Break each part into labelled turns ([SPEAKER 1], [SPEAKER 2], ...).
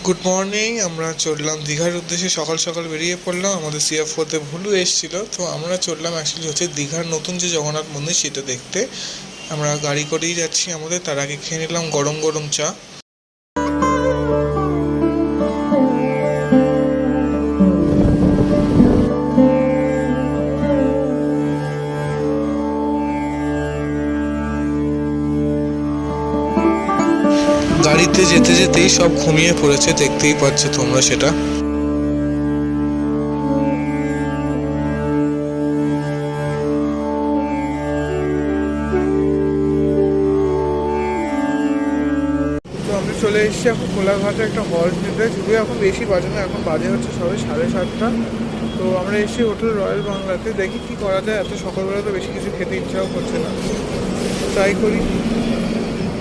[SPEAKER 1] Good morning. আমরা চললাম দীঘার উদ্দেশ্যে, সকাল সকাল বেরিয়ে পড়লাম। আমাদের সিএফওতে ভুলু এসেছিল, তো আমরা চললাম অ্যাকচুয়ালি হচ্ছে দীঘার নতুন যে জগন্নাথ মন্দির সেটা দেখতে। আমরা গাড়ি করেই যাচ্ছি। আমাদের তার আগে খেয়ে নিলাম গরম গরম চা। গাড়িতে যেতে যেতেই সব ঘুমিয়ে পড়েছে, দেখতেই পাচ্ছ তোমরা সেটা। তো আমি চলে এসেছি এখন কোলাঘাটে একটা হল্ট নিতে। যদিও এখন বেশি বাজে না, এখন বাজে হচ্ছে সবে 7:30। তো আমরা এসেছি হোটেল রয়্যাল বাংলাতে। দেখি কি করা যায়, এত সকালবেলা তো বেশি কিছু খেতে ইচ্ছাও করছে না। ট্রাই করি,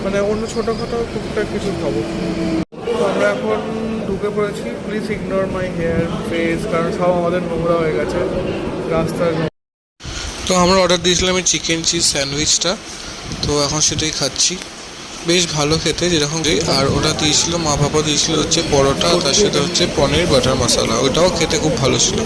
[SPEAKER 1] মানে অন্য ছোটোখাটো টুকটাক কিছু খাবো। তো আমরা এখন ঢুকে পড়েছি। Please ignore my hair face, কারণ সব আমাদের নোংরা হয়ে গেছে রাস্তার। তো আমরা অর্ডার দিয়েছিলাম এই চিকেন চিজ স্যান্ডউইচটা, তো এখন সেটাই খাচ্ছি। বেশ ভালো খেতে যেরকম। আর ওটা দিয়েছিল মা বাবা দিয়েছিল হচ্ছে পরোটা, তার সাথে হচ্ছে পনির বাটার মশলা, ওটাও খেতে খুব ভালো ছিল।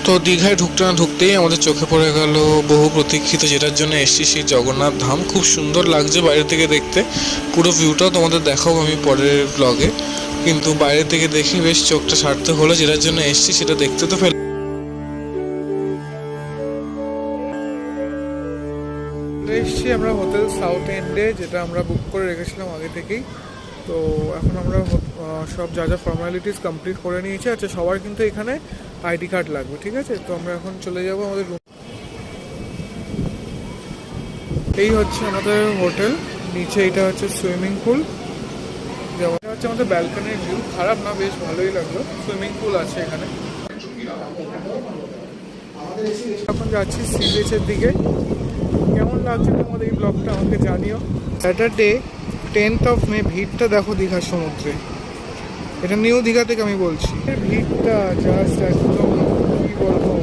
[SPEAKER 1] তো দীঘায় ঢুকতে না ঢুকতেই আমাদের চোখে পড়ে গেল বহু প্রতীক্ষিত, যেটার জন্য এসেছি, সেই জগন্নাথ ধাম। খুব সুন্দর লাগছে বাইরে থেকে দেখতে। পুরো ভিউটাও তোমাদের দেখাবো আমি পরের ব্লগে, কিন্তু বাইরে থেকে দেখি বেশ চোখটা সার্থক হলো। যেটার জন্য এসেছি সেটা দেখতে তো এসেছি আমরা হোটেল সাউথ এন্ডে, যেটা আমরা বুক করে রেখেছিলাম আগে থেকেই। তো এখন আমরা সব যা যা ফর্মালিটিস কমপ্লিট করে নিয়েছি। আচ্ছা, সবার কিন্তু এখানে আইডি কার্ড লাগবে, ঠিক আছে? তো আমরা এখন চলে যাব আমাদের রুম। এই হচ্ছে আমাদের হোটেল, নিচে এটা হচ্ছে সুইমিং পুল। যেমন এটা হচ্ছে আমাদের ব্যালকনির ভিউ, খারাপ না, বেশ ভালোই লাগলো। সুইমিং পুল আছে এখানে। এখন যাচ্ছি সি বিচের দিকে। কেমন লাগছে তোমাদের এই ব্লগটা আমাকে জানিও। স্যাটারডে 10th মে ভিড়টা দেখো দীঘার সমুদ্রে। এটা নিউ দীঘা থেকে আমি বলছি। ভিড়টা জাস্ট একদম কি বলবো,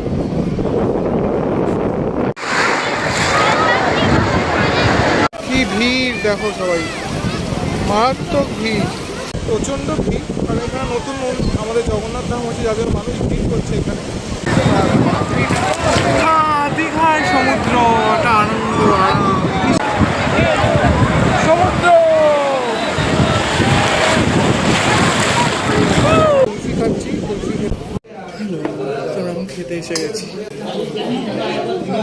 [SPEAKER 1] কি ভিড় দেখো সবাই, মারাত্মক ভিড়, প্রচণ্ড ভিড়। কারণ এখানে নতুন আমাদের জগন্নাথ ধাম হচ্ছে, যাদের মানুষ ভিড় করছে এখানে।